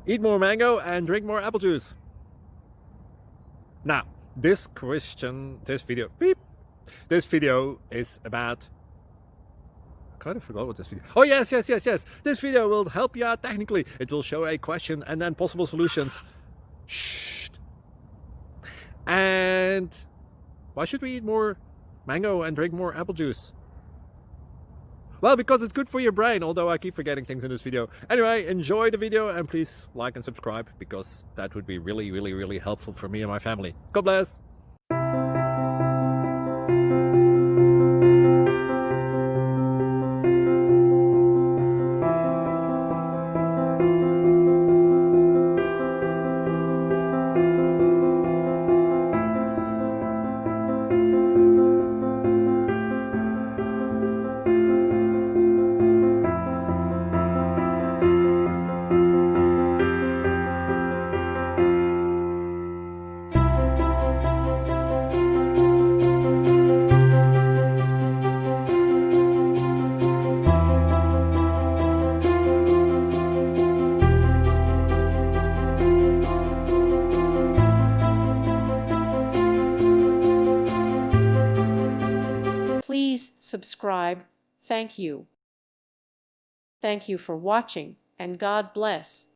Eat more mango and drink more apple juice. Now, this video is about, I kind of forgot what this video. Oh, yes. This video will help you out technically. It will show a question and then possible solutions. Shh. And why should we eat more mango and drink more apple juice? Well, because it's good for your brain, although I keep forgetting things in this video. Anyway, enjoy the video and please like and subscribe, because that would be really helpful for me and my family. God bless! Please subscribe. Thank you. Thank you for watching, and God bless.